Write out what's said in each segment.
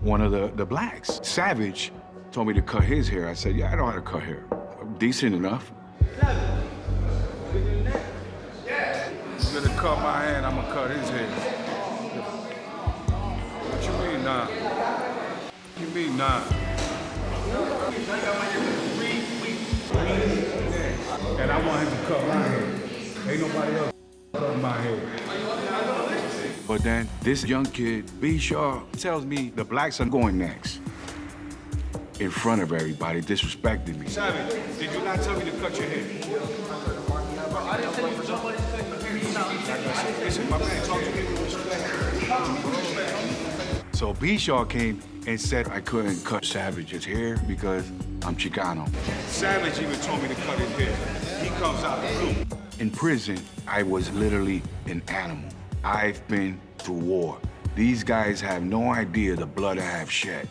one of the blacks. Savage told me to cut his hair. I said, yeah, I know how to cut hair. Decent enough. He's gonna cut my hair and I'm gonna cut his hair. What you mean, nah? You mean, nah? And I want him to cut my hair. Ain't nobody else cutting my hair. But then this young kid, B. Shaw, tells me the blacks are going next. In front of everybody, disrespecting me. Savage, did you not tell me to cut your hair? I didn't tell you somebody to cut your hair. Listen, my man, talk to me with respect. So B. Shaw came and said I couldn't cut Savage's hair because I'm Chicano. Savage even told me to cut his hair. He comes out the blue. In prison, I was literally an animal. I've been through war. These guys have no idea the blood I have shed.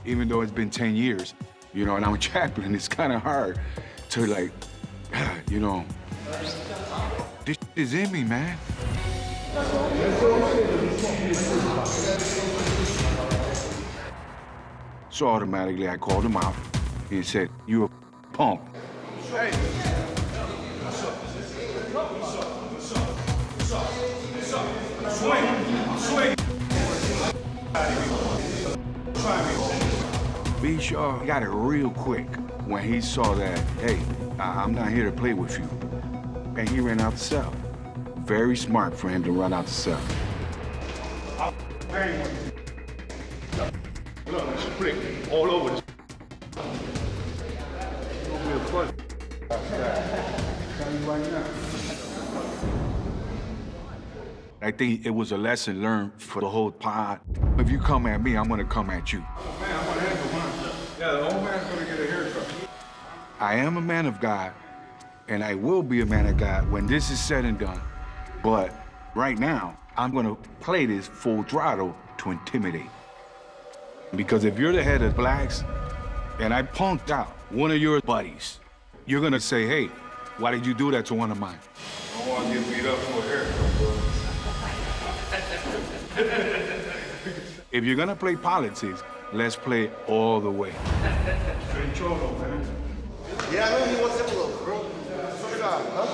Even though it's been 10 years, you know, and I'm a chaplain, it's kind of hard to like, you know, this is in me, man. So automatically I called him out and said, you a punk. Hey. Swing. B. Shaw got it real quick when he saw that, hey, I'm not here to play with you. And he ran out the cell. Very smart for him to run out the cell. Look, it's flick all over this. It's gonna be a fun. Tell you right now. I think it was a lesson learned for the whole pod. If you come at me, I'm gonna come at you. Man, I'm gonna handle mine. Yeah, the old man's gonna get a haircut. I am a man of God, and I will be a man of God when this is said and done. But right now, I'm gonna play this full throttle to intimidate. Because if you're the head of blacks, and I punked out one of your buddies, you're gonna say, hey, why did you do that to one of mine? I don't wanna get beat up for a haircut, bro. If you're gonna play politics, let's play all the way. Straight cholo, man. Yeah, I know he wants envelope, bro. Swear to God, huh?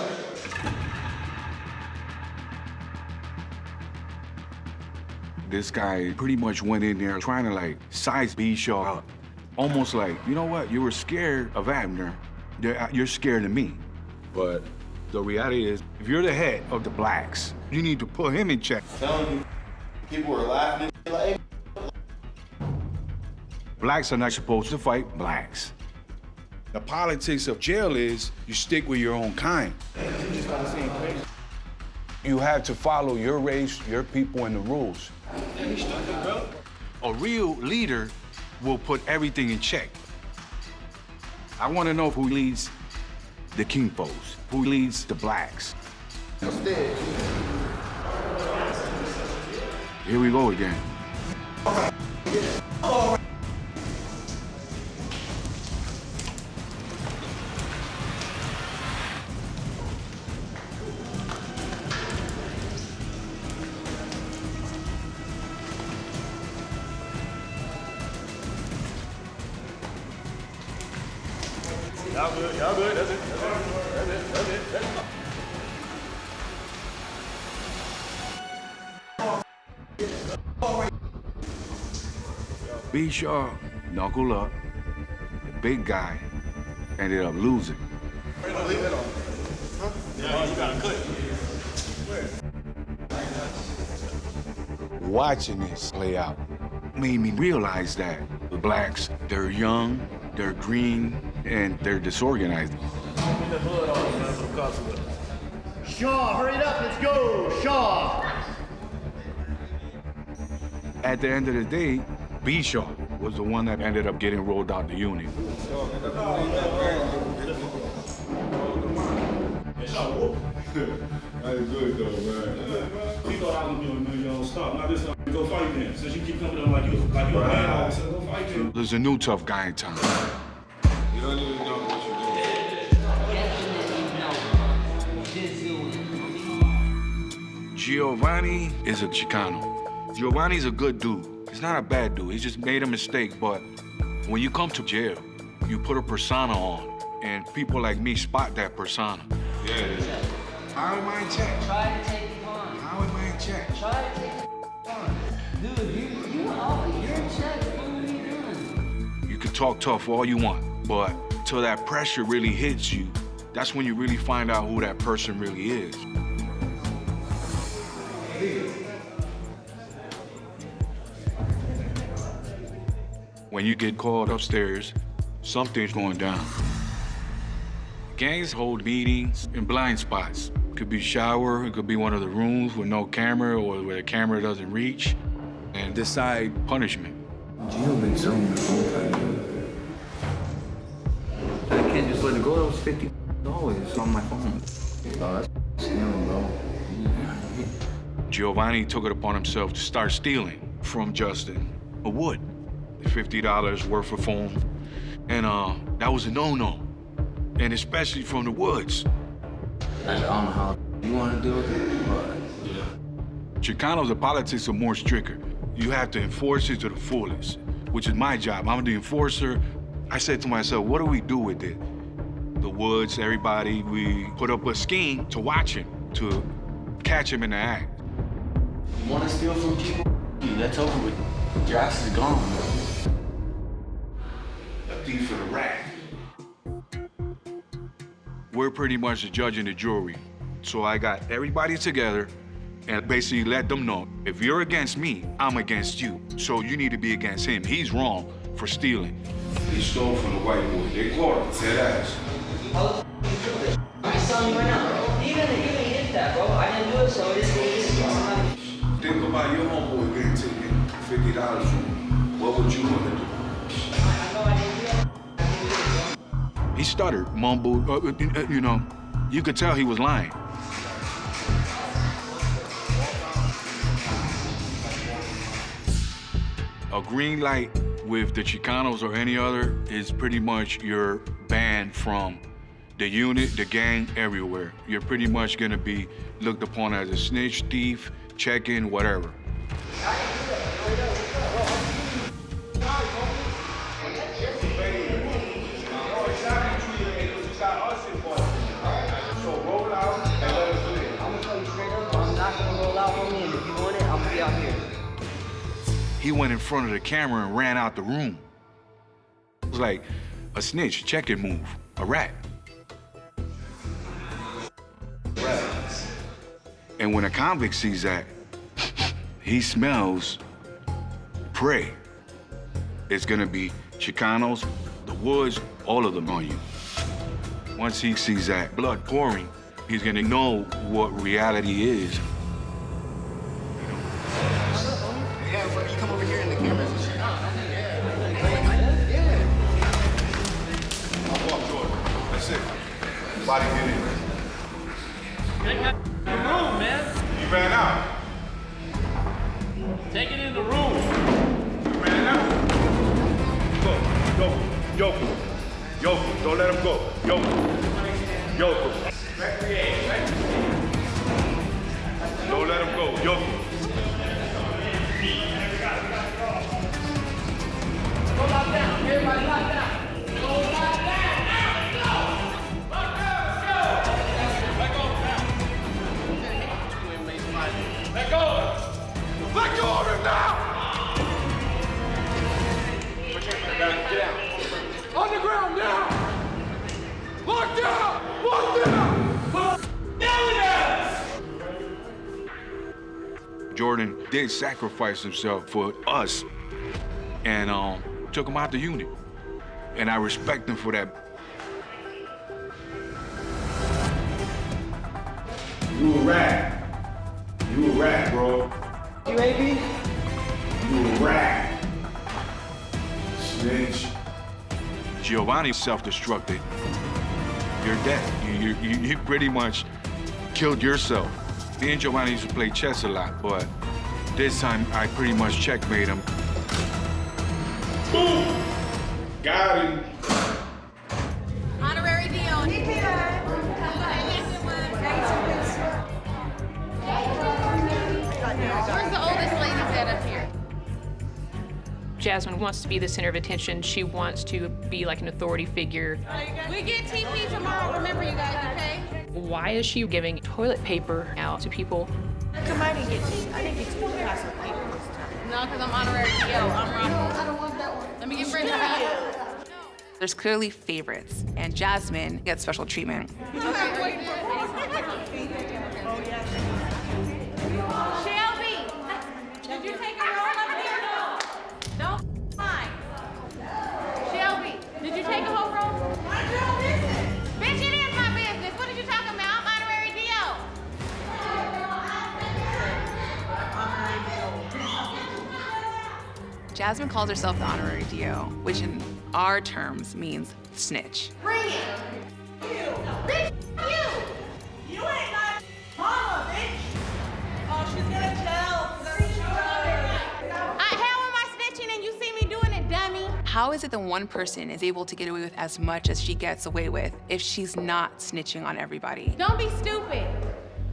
This guy pretty much went in there trying to like size B. Shaw up. Almost like, you know what? You were scared of Abner. You're scared of me. But the reality is, if you're the head of the blacks, you need to put him in check. Telling you, people were laughing like, hey. Blacks are not supposed to fight blacks. The politics of jail is you stick with your own kind. You have to follow your race, your people, and the rules. A real leader will put everything in check. I want to know who leads the Kingpos, who leads the blacks. Here we go again. Y'all good, that's it. B. Shaw, knuckle up. The big guy ended up losing. Yeah, you gotta cut. Watching this play out made me realize that the blacks, they're young, they're green, and they're disorganized. Shaw, hurry it up, let's go, Shaw! At the end of the day, B. Shaw was the one that ended up getting rolled out the unit. That's good though, man. He thought I was doing a million stop. Now this time, go fight then. Since you keep coming up like you're a man, so go fight then. There's a new tough guy in town. You don't even know what you're doing. Giovanni is a Chicano. Giovanni's a good dude. He's not a bad dude. He just made a mistake. But when you come to jail, you put a persona on, and people like me spot that persona. Yeah. How am I in check? Try to take him on. How am I in check? Try to take him on. Dude, you're in check. What are you doing? You can talk tough all you want, but till that pressure really hits you, that's when you really find out who that person really is. When you get called upstairs, something's going down. Gangs hold meetings in blind spots. It could be shower, it could be one of the rooms with no camera or where the camera doesn't reach, and decide punishment. Gio been selling me phone. I can't just let it go. That was $50 on my phone. Oh, that's stealing, bro. Giovanni took it upon himself to start stealing from Justin a wood, $50 worth of phone, and that was a no-no, and especially from the woods. I don't know how you want to do it, but Chicanos, the politics are more stricter. You have to enforce it to the fullest, which is my job. I'm the enforcer. I said to myself, what do we do with it? The woods, everybody, we put up a scheme to watch him, to catch him in the act. you want to steal from people? That's over with. Your ass is gone. A thief for the rat. We're pretty much the judge and the jury. So I got everybody together and basically let them know, if you're against me, I'm against you. So you need to be against him. He's wrong for stealing. He stole from the white boy. They caught him, dead ass. I'm just telling you right now, bro. Even hit that, bro. I didn't do it, so it is. Think about your homeboy getting taken $50 from him. What would you want to do? I know I didn't do it. He stuttered, mumbled, you know, you could tell he was lying. A green light with the Chicanos or any other is pretty much you're banned from the unit, the gang, everywhere. You're pretty much gonna be looked upon as a snitch, thief, check-in, whatever. He went in front of the camera and ran out the room. It was like a snitch, check-in move, a rat. And when a convict sees that, he smells prey. It's gonna be Chicanos, the woods, all of them on you. Once he sees that blood pouring, he's gonna know what reality is. Yeah, but you come over here in the cameras and shit. I'll walk, Jordan. That's it. Body get in. The room, man. You ran out. Take it in the room. You ran out. Go. Yoko, don't let him go. Yoko. Don't let him go. Yoko. Go lock down. Everybody lock down. Go lock down. Lock down. Go. Let go now. Let go. Let go of him now. Get down. On the ground now. Lock down. Lock down. Lock down. Jordan did sacrifice himself for us and took him out the unit. And I respect him for that. You a rat, bro. You AB? You a rat. Snitch. Giovanni self-destructed. You're dead. You pretty much killed yourself. Me and Giovanni used to play chess a lot, but this time I pretty much checkmate him. Boom! Got him. Honorary Dion. Where's the oldest lady that up here? Jasmine wants to be the center of attention. She wants to be like an authority figure. We get TP tomorrow, remember you guys, okay? Why is she giving toilet paper out to people? I didn't get TP. Got some paper this time. No, because I'm honorary DO. I'm Rocky. I don't want that one. Let me get Brenda. There's clearly favorites, and Jasmine gets special treatment. Shelby! Did you take a roll up here? Don't mind. Shelby, did you take a whole roll? Mind your own business. Bitch, it is my business. What are you talking about? I'm honorary DO. Jasmine calls herself the honorary DO, which in our terms means snitch. Bring it. Bitch, you. You ain't my mama, bitch. Oh, she's gonna tell. How am I snitching and you see me doing it, dummy? How is it that one person is able to get away with as much as she gets away with if she's not snitching on everybody? Don't be stupid.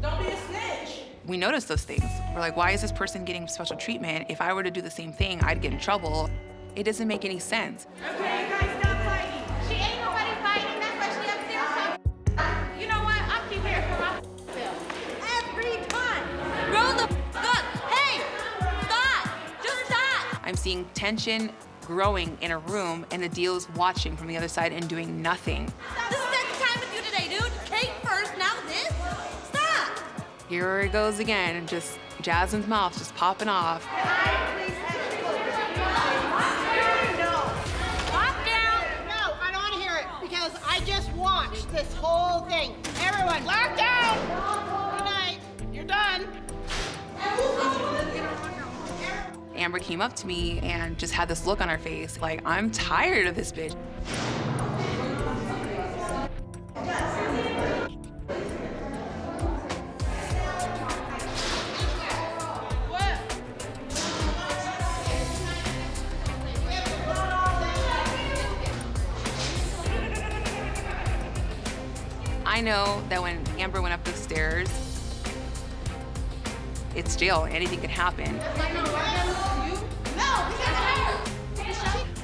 Don't be a snitch. We notice those things. We're like, why is this person getting special treatment? If I were to do the same thing, I'd get in trouble. It doesn't make any sense. Okay, guys, stop fighting. She ain't nobody fighting. That's why she upstairs. You know what? I'm keep here for myself. Every time. Grow the up. Hey, stop. Just stop. I'm seeing tension growing in a room, and Adil's watching from the other side and doing nothing. This is the second time with you today, dude. Cake first, now this. Stop. Here it goes again, just Jasmine's mouth just popping off. No, I don't want to hear it because I just watched this whole thing. Everyone, lock down. Good night. You're done. Amber came up to me and just had this look on her face, like, I'm tired of this bitch. I know that when Amber went up the stairs, it's jail. Anything can happen.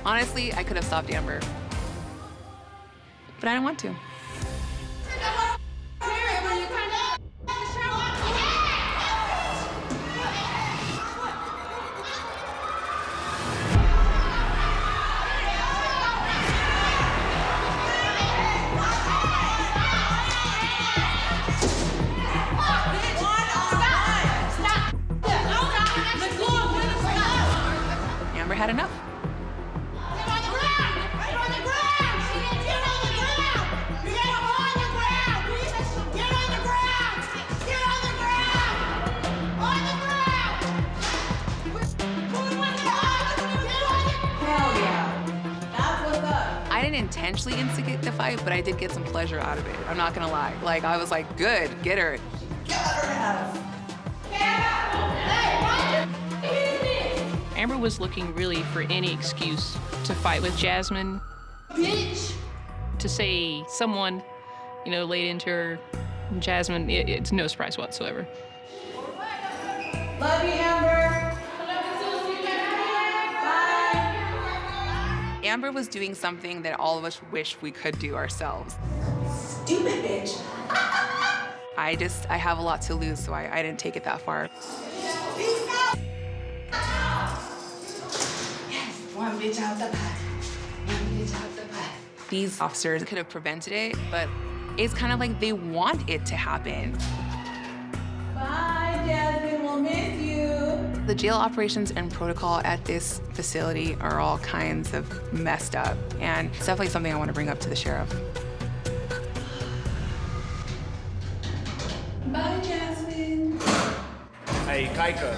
Honestly, I could have stopped Amber, but I didn't want to. Amber had enough. I didn't intentionally instigate the fight, but I did get some pleasure out of it. I'm not gonna lie. Like, I was like, good, get her. Amber was looking really for any excuse to fight with Jasmine. Bitch. To say someone, you know, laid into her. Jasmine, it's no surprise whatsoever. Love you, Amber. Amber was doing something that all of us wish we could do ourselves. Stupid bitch. I have a lot to lose, so I didn't take it that far. One bitch out the back. One bitch out the back. These officers could have prevented it, but it's kind of like they want it to happen. Bye, Jasmine. We'll miss you. The jail operations and protocol at this facility are all kinds of messed up, and it's definitely something I want to bring up to the sheriff. Bye, Jasmine. Hey, Kaika.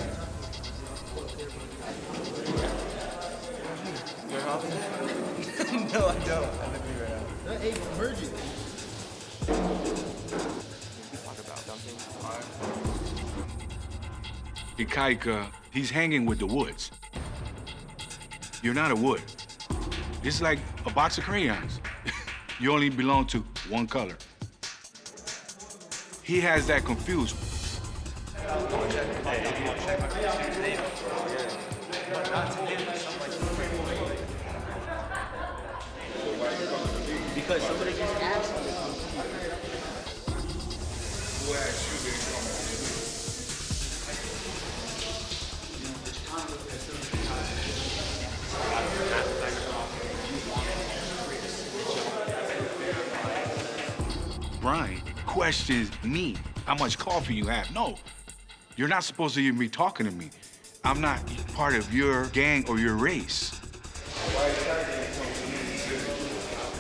No, I don't. I live here right now. Hey, emergency. Talk about something. Ikaika, he's hanging with the Woods. You're not a Wood. It's like a box of crayons. You only belong to one color. He has that confused. Because somebody just asked me to come see you. Who asked you to come on? Brian questions me how much coffee you have. No, you're not supposed to even be talking to me. I'm not part of your gang or your race.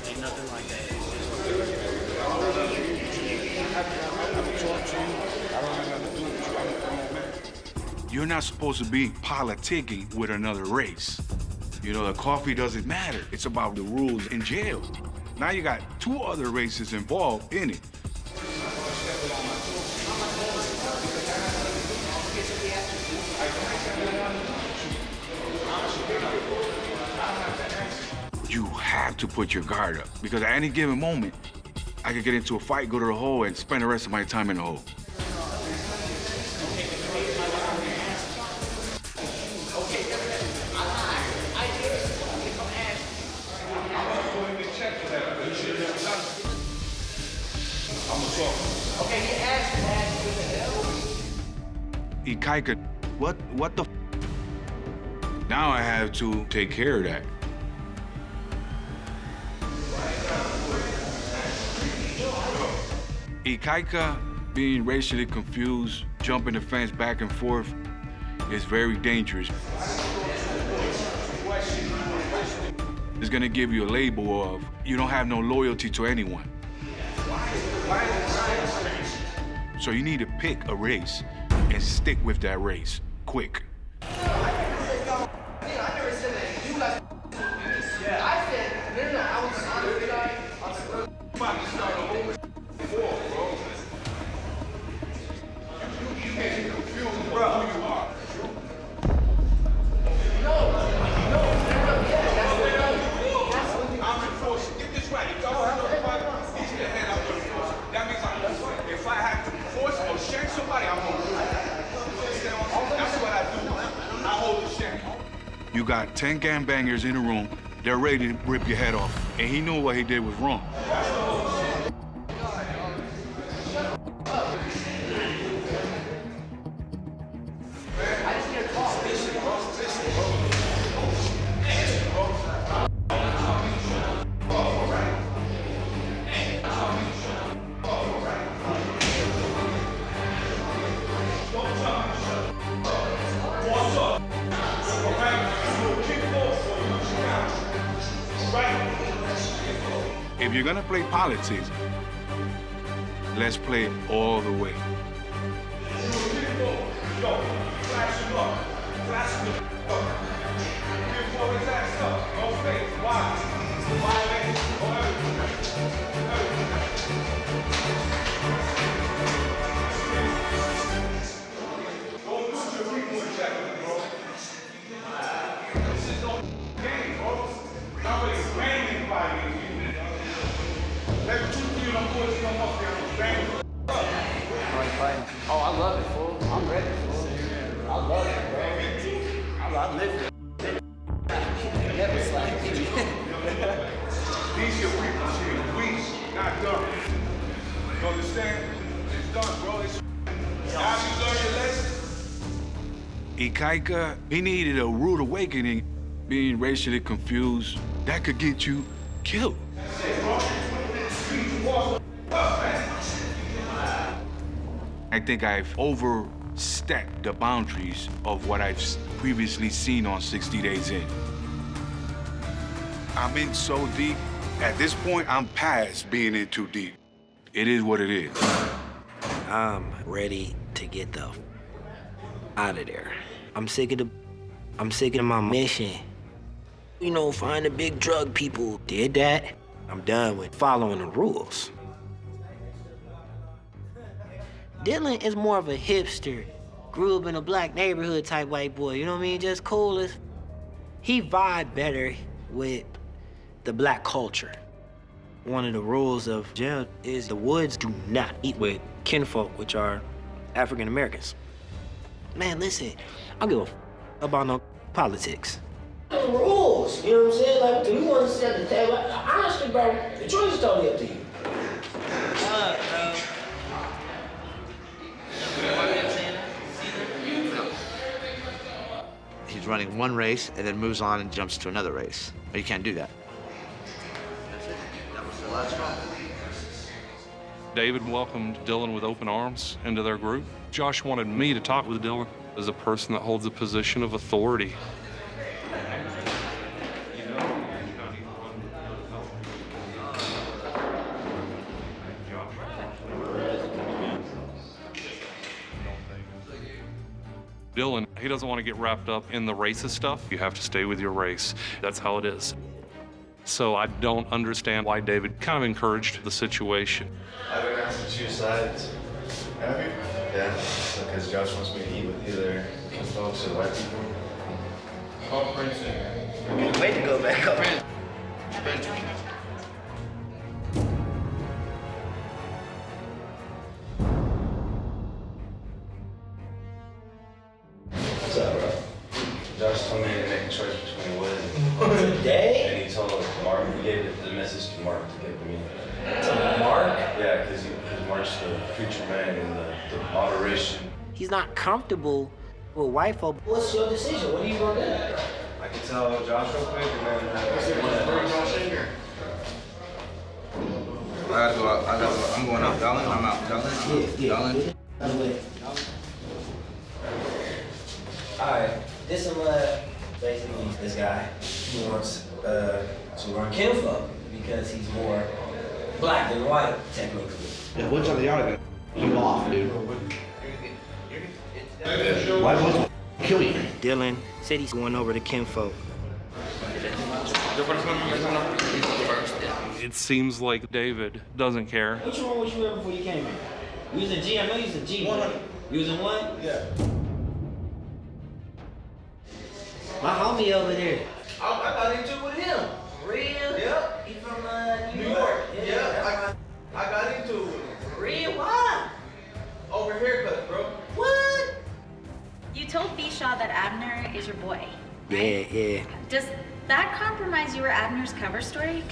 Ain't nothing like that. You're not supposed to be politicking with another race. You know, the coffee doesn't matter. It's about the rules in jail. Now you got two other races involved in it. You have to put your guard up because at any given moment, I could get into a fight, go to the hole, and spend the rest of my time in the hole. Ikaika, what the f? Now I have to take care of that. Ikaika being racially confused, jumping the fence back and forth is very dangerous. It's gonna give you a label of you don't have no loyalty to anyone. So you need to pick a race and stick with that race, quick. You got 10 gangbangers in the room, they're ready to rip your head off. And he knew what he did was wrong. If you're gonna play politics, let's play it all the way. Oh, I love it, fool. I'm ready, fool. I love it, bro. I live for it. Never slack. These your people, shit. We not done. You understand? It's done, bro. Now you learn your lesson. Ikaika, he needed a rude awakening, being racially confused. That could get you killed. I think I've overstepped the boundaries of what I've previously seen on 60 Days In. I'm in so deep. At this point, I'm past being in too deep. It is what it is. I'm ready to get the out of there. I'm sick of my mission. You know, find the big drug people. Did that. I'm done with following the rules. Dylan is more of a hipster, grew up in a black neighborhood type white boy, you know what I mean? Just cool as. He vibe better with the black culture. One of the rules of jail is the Woods do not eat with kinfolk, which are African Americans. Man, listen, I don't give a about no politics. The rules. choice. You know what I'm saying? Like, do we want to sit at the table? Honestly, bro, the choice is totally up to you. He's running one race and then moves on and jumps to another race. But you can't do that. That's it. That was the last straw. David welcomed Dylan with open arms into their group. Josh wanted me to talk with Dylan as a person that holds a position of authority. Dylan, he doesn't want to get wrapped up in the racist stuff. You have to stay with your race. That's how it is. So I don't understand why David kind of encouraged the situation. I've been asked to choose sides. Have you? Yeah, because Josh wants me to eat with either folks or white people. Oh, Princeton. Way to go back up. What's up, bro? Josh told me to make a choice between Wood and Today? And he told Mark, he gave the message to Mark to give to me. To Mark? Yeah, because Mark's the preacher man and the moderation. He's not comfortable with white folk. What's your decision? What are you gonna do? I can tell Josh real quick and then Bring Josh in here. I gotta go out. I'm going out. Dylan, I'm out. Dylan. Alright, this is basically this guy. He wants to run kinfolk because he's more black than white, technically. Yeah, which one of y'all are gonna off, dude? Why would kill you? Dylan said he's going over to kinfolk. It seems like David doesn't care. Which one was you in before you came in? You was a G, I know you was a G. 100. You was in one? Yeah. My homie over there. I got into it with him. Real? Yep. He from New York? Yeah, I got into it with him. Real? Why? Over haircut, bro. What? You told Bishaw that Abner is your boy. Yeah. Does that compromise your Abner's cover story?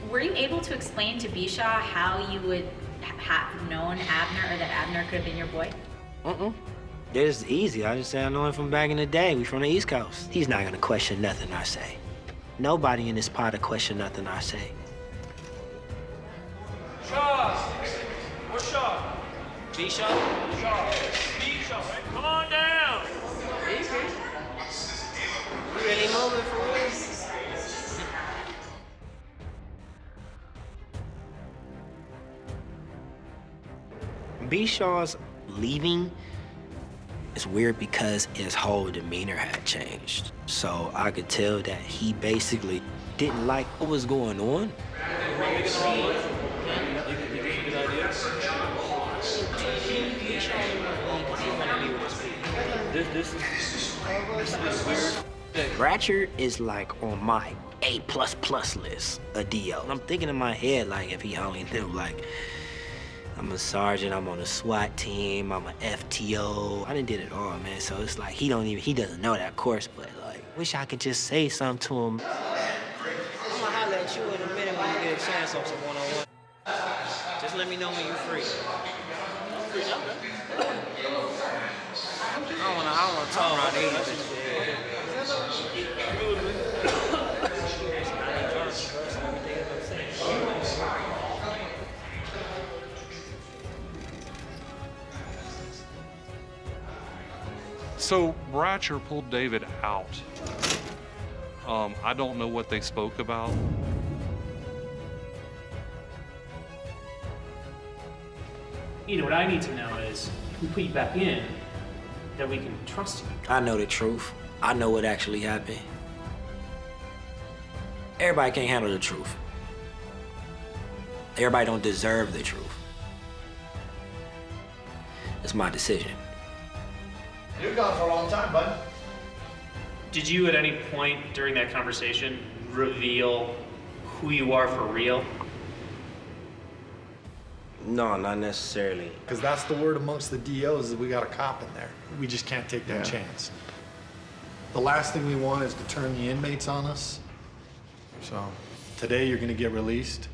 Were you able to explain to Bishaw how you would have known Abner or that Abner could have been your boy? It's easy. I just say I know him from back in the day. We from the East Coast. He's not gonna question nothing I say. Nobody in this pot will question nothing I say. Shaw! Where's Shaw? Bishaw? Shaw, come on down! You really moving for real? Bishaw's leaving is weird because his whole demeanor had changed. So I could tell that he basically didn't like what was going on. Ratchet is like on my A++ list of DO. I'm thinking in my head, like, if he only knew, like, I'm a sergeant, I'm on a SWAT team, I'm a FTO. I done did it all, man. So it's like he doesn't know that, of course, but like, wish I could just say something to him. I'm gonna holler at you in a minute when you get a chance on some one-on-one. Just let me know when you're free. I'm free now, man. I don't wanna talk around here. So Bratcher pulled David out. I don't know what they spoke about. You know, what I need to know is, if we put you back in, that we can trust you. I know the truth. I know what actually happened. Everybody can't handle the truth. Everybody don't deserve the truth. It's my decision. You're gone for a long time, bud. Did you at any point during that conversation reveal who you are for real? No, not necessarily. Because that's the word amongst the DOs is we got a cop in there. We just can't take that chance. The last thing we want is to turn the inmates on us. So today you're gonna get released.